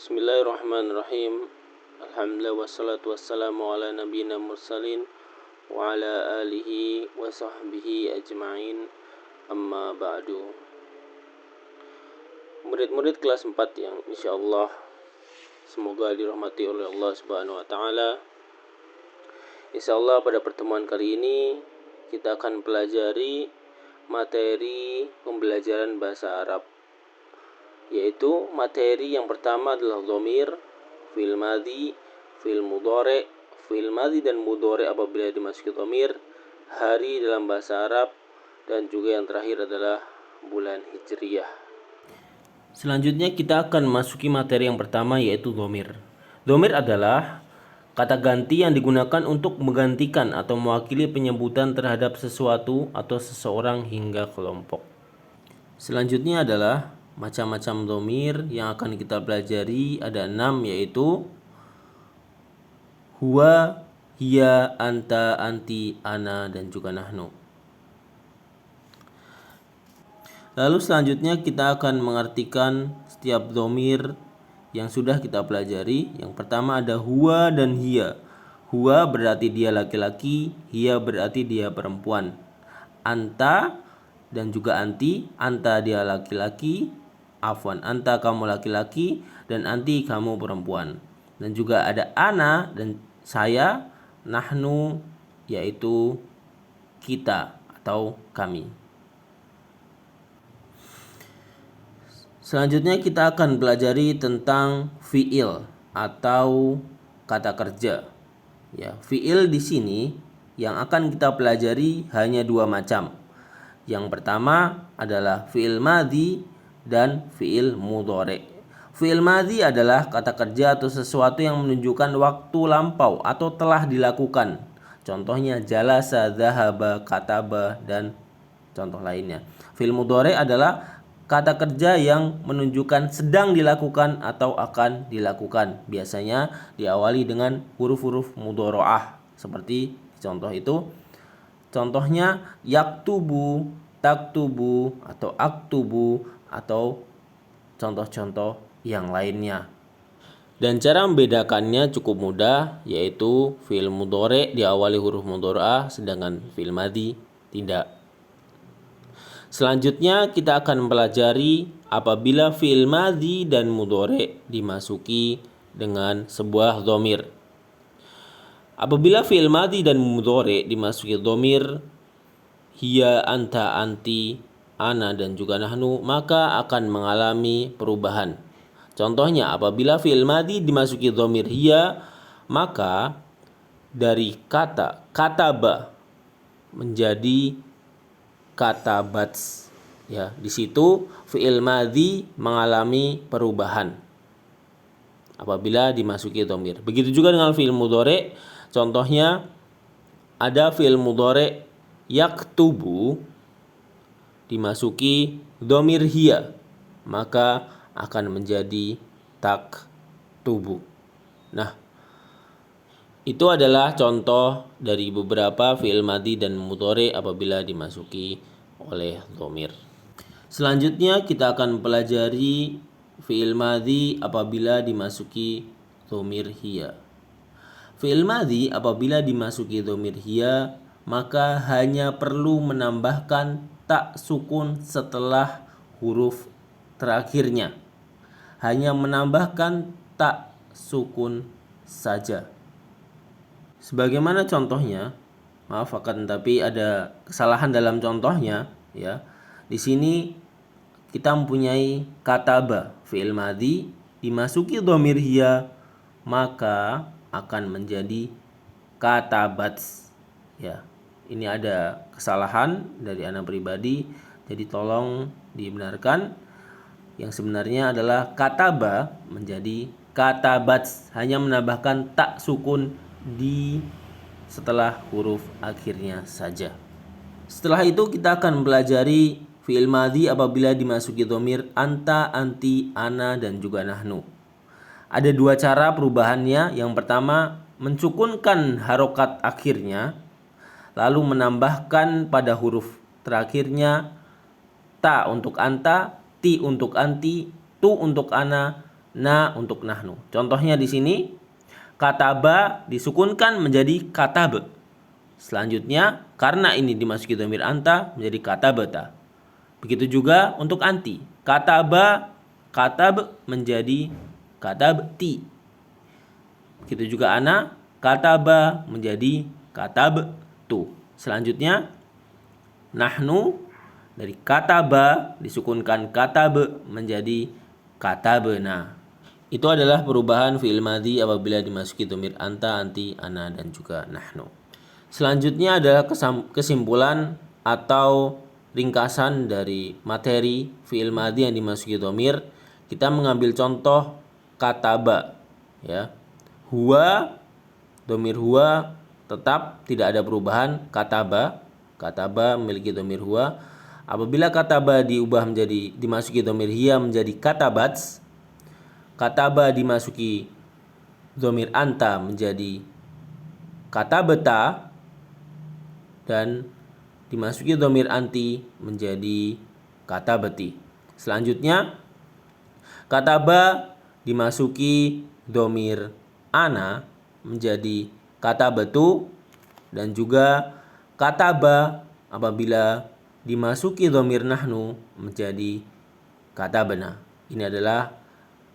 Bismillahirrahmanirrahim. Alhamdulillah wassalatu wassalamu ala nabiyina mursalin wa ala alihi wa sahbihi ajma'in. Amma ba'du. Murid-murid kelas 4 yang insyaallah semoga dirahmati oleh Allah Subhanahu wa taala. Insyaallah pada pertemuan kali ini kita akan pelajari materi pembelajaran bahasa Arab, yaitu materi yang pertama adalah dhamir, fi'il madhi, fi'il mudhari', fi'il madhi dan mudhari' apabila dimasuki dhamir, hari dalam bahasa Arab, dan juga yang terakhir adalah bulan Hijriyah. Selanjutnya kita akan masuki materi yang pertama, yaitu dhamir. Dhamir adalah kata ganti yang digunakan untuk menggantikan atau mewakili penyebutan terhadap sesuatu atau seseorang hingga kelompok. Selanjutnya adalah macam-macam dhamir yang akan kita pelajari, ada 6, yaitu huwa, hiya, anta, anti, ana, dan juga nahnu. Lalu selanjutnya kita akan mengartikan setiap dhamir yang sudah kita pelajari. Yang pertama ada huwa dan hiya. Huwa berarti dia laki-laki, hiya berarti dia perempuan. Anta dan juga anti, anta dia laki-laki, anta kamu laki-laki, dan anti kamu perempuan. Dan juga ada ana dan saya, nahnu yaitu kita atau kami. Selanjutnya kita akan pelajari tentang fi'il atau kata kerja. Ya, fi'il di sini yang akan kita pelajari hanya 2 macam. Yang pertama adalah fi'il madhi dan fi'il mudhari'. Fi'il madhi adalah kata kerja atau sesuatu yang menunjukkan waktu lampau atau telah dilakukan. Contohnya jalasa, dhahaba, kataba, dan contoh lainnya. Fi'il mudhari' adalah kata kerja yang menunjukkan sedang dilakukan atau akan dilakukan. Biasanya diawali dengan huruf-huruf mudhari'ah. Seperti contoh itu. Contohnya yaktubu, taktubu, atau aktubu, atau contoh-contoh yang lainnya. Dan cara membedakannya cukup mudah, yaitu fi'il mudhari' diawali huruf mudhari'ah sedangkan fi'il madhi tidak. Selanjutnya kita akan mempelajari apabila fi'il madhi dan mudhari' dimasuki dengan sebuah dhamir. Apabila fi'il madhi dan mudhari' dimasuki dhamir hiya, anta, anti, ana, dan juga nahnu, maka akan mengalami perubahan. Contohnya apabila fi'il madhi dimasuki dhamir hiya, maka dari kata kataba menjadi katabats. Ya, di situ fi'il madhi mengalami perubahan apabila dimasuki dhamir. Begitu juga dengan fi'il mudhari'. Contohnya ada fi'il mudhari' yaktubu dimasuki dhamir hiya, maka akan menjadi taktubu. Nah, itu adalah contoh dari beberapa fi'il madhi dan mudhari' apabila dimasuki oleh dhamir. Selanjutnya kita akan pelajari fi'il madhi apabila dimasuki dhamir hiya. Fi'il madhi apabila dimasuki dhamir hiya, maka hanya perlu menambahkan tak sukun setelah huruf terakhirnya. Hanya menambahkan tak sukun saja. Sebagaimana contohnya, maaf akan tapi ada kesalahan dalam contohnya, ya. Di sini kita mempunyai kataba, fi'il madhi dimasuki dhamir hiya, maka akan menjadi katabats. Ya. Ini ada kesalahan dari anak pribadi, jadi tolong dibenarkan. Yang sebenarnya adalah kataba menjadi katabats, hanya menambahkan tak sukun di setelah huruf akhirnya saja. Setelah itu kita akan mempelajari fi'il madhi apabila dimasuki dhamir anta, anti, ana, dan juga nahnu. Ada 2 cara perubahannya. Yang pertama, mencukunkan harokat akhirnya, lalu menambahkan pada huruf terakhirnya ta untuk anta, ti untuk anti, tu untuk ana, na untuk nahnu. Contohnya di sini kataba disukunkan menjadi katab. Selanjutnya karena ini dimasuki dhamir anta menjadi katabata. Begitu juga untuk anti. Kataba katab menjadi katabti. Begitu juga ana kataba menjadi katabtu. Selanjutnya nahnu dari kataba disukunkan katab menjadi katabna. Itu adalah perubahan fi'il madhi apabila dimasuki dhamir anta, anti, ana, dan juga nahnu. Selanjutnya adalah kesimpulan atau ringkasan dari materi fi'il madhi yang dimasuki dhamir. Kita mengambil contoh kataba, ya. Huwa, dhamir huwa tetap tidak ada perubahan. Kataba memiliki dhamir huwa. Apabila kataba diubah menjadi dimasuki dhamir hiya menjadi katabats, kataba dimasuki dhamir anta menjadi katabata, dan dimasuki dhamir anti menjadi katabati. Selanjutnya kataba dimasuki dhamir ana menjadi katabatu, dan juga kataba apabila dimasuki dhamir nahnu menjadi katabana. Ini adalah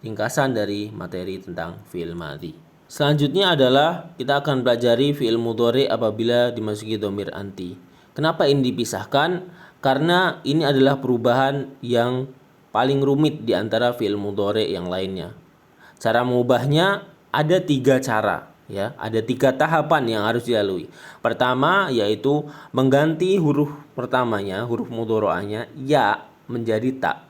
ringkasan dari materi tentang fi'il madhi. Selanjutnya adalah kita akan pelajari fi'il mudhari apabila dimasuki dhamir anti. Kenapa ini dipisahkan? Karena ini adalah perubahan yang paling rumit di antara fi'il mudhari yang lainnya. Cara mengubahnya ada 3 cara, ya. Ada 3 tahapan yang harus dilalui. Pertama yaitu mengganti huruf pertamanya, huruf mudhari'anya ya menjadi ta.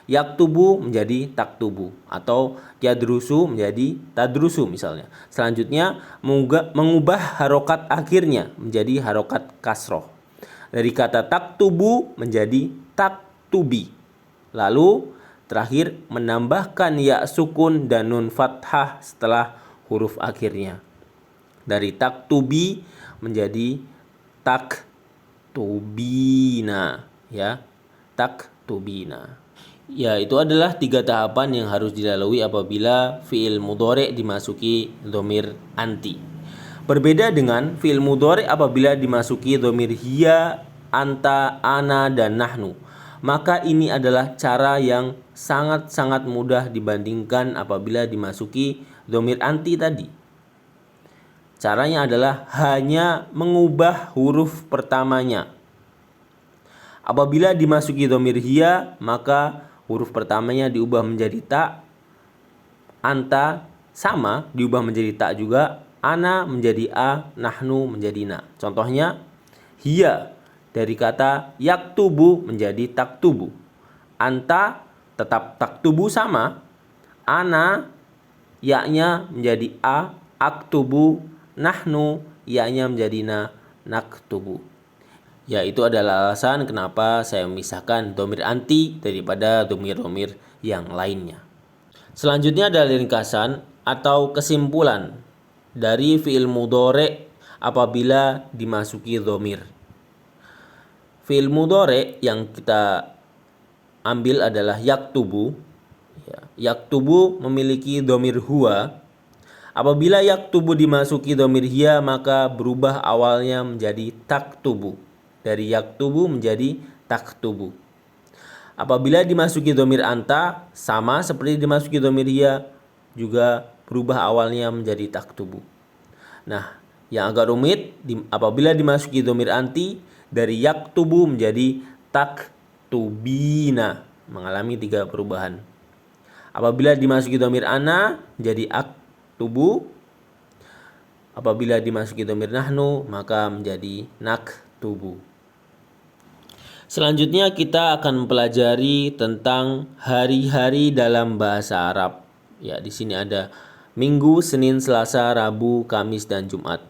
Yaktubu menjadi taktubu, atau yadrusu menjadi tadrusu misalnya. Selanjutnya mengubah harokat akhirnya menjadi harokat kasroh. Dari kata taktubu menjadi taktubi. Lalu terakhir menambahkan ya sukun dan nun fathah setelah huruf akhirnya. Dari taktubi menjadi taktubina, ya. Taktubina. Ya, itu adalah 3 tahapan yang harus dilalui apabila fi'il mudhari dimasuki dhamir anti. Berbeda dengan fi'il mudhari apabila dimasuki dhamir hiya, anta, ana, dan nahnu. Maka ini adalah cara yang sangat-sangat mudah dibandingkan apabila dimasuki dhamir anti tadi. Caranya adalah hanya mengubah huruf pertamanya. Apabila dimasuki dhamir hiya, maka huruf pertamanya diubah menjadi ta. Anta sama diubah menjadi ta juga. Ana menjadi a, nahnu menjadi na. Contohnya hiya dari kata yaktubu menjadi taktubu. Anta tetap taktubu sama. Ana ya-nya menjadi a, aktubu. Nahnu ya-nya menjadi na, naktubu. Ya, itu adalah alasan kenapa saya memisahkan dhamir anti daripada dhamir-dhamir yang lainnya. Selanjutnya adalah ringkasan atau kesimpulan dari fi'il mudhari apabila dimasuki dhamir. Fi'il mudhari yang kita ambil adalah yaktubu. Yaktubu memiliki dhamir huwa. Apabila yaktubu dimasuki dhamir hiya, maka berubah awalnya menjadi taktubu. Dari yaktubu menjadi taktubu. Apabila dimasuki dhamir anta, sama seperti dimasuki dhamir hiya, juga berubah awalnya menjadi taktubu. Nah, yang agak rumit apabila dimasuki dhamir anti, dari yaktubu menjadi taktubina, mengalami 3 perubahan. Apabila dimasuki dhamir ana menjadi aktubu. Apabila dimasuki dhamir nahnu maka menjadi naktubu. Selanjutnya kita akan mempelajari tentang hari-hari dalam bahasa Arab. Ya, di sini ada Minggu, Senin, Selasa, Rabu, Kamis, dan Jumat.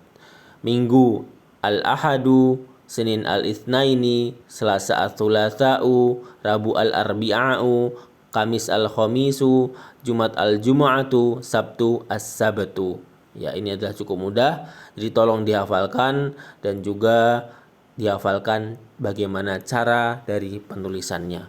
Minggu al-ahadu, Senin al-itsnaini, Selasa al-thulatsa'u, Rabu al-arbi'a'u, Kamis al-khamisu, Jumat al-jumu'atu, Sabtu as-sabtu. Ya, ini adalah cukup mudah. Jadi tolong dihafalkan dan juga dihafalkan bagaimana cara dari penulisannya.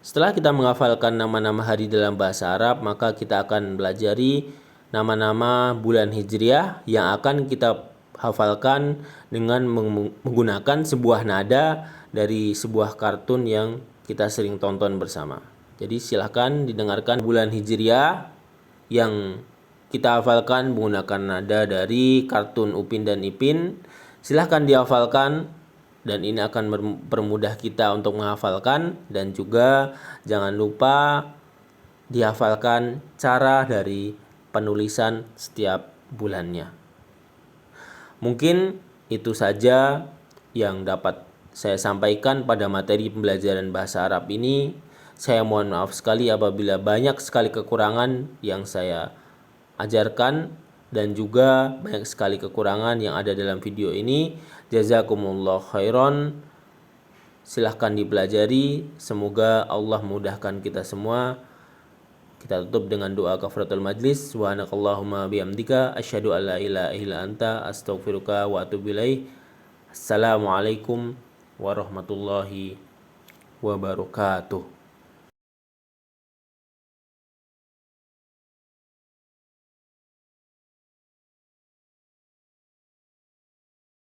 Setelah kita menghafalkan nama-nama hari dalam bahasa Arab, maka kita akan belajari nama-nama bulan Hijriah yang akan kita hafalkan dengan menggunakan sebuah nada dari sebuah kartun yang kita sering tonton bersama. Jadi silahkan didengarkan bulan Hijriah yang kita hafalkan menggunakan nada dari kartun Upin dan Ipin. Silahkan dihafalkan dan ini akan mempermudah kita untuk menghafalkan, dan juga jangan lupa dihafalkan cara dari penulisan setiap bulannya. Mungkin itu saja yang dapat saya sampaikan pada materi pembelajaran bahasa Arab ini. Saya mohon maaf sekali apabila banyak sekali kekurangan yang saya ajarkan dan juga banyak sekali kekurangan yang ada dalam video ini. Jazakumullah khairan. Silahkan dipelajari. Semoga Allah mudahkan kita semua. Kita tutup dengan doa kafaratul majlis. Subhanakallahumma bihamdika asyhadu an la ilaha illa anta astaghfiruka wa atubu ilaik. Assalamualaikum warahmatullahi wabarakatuh.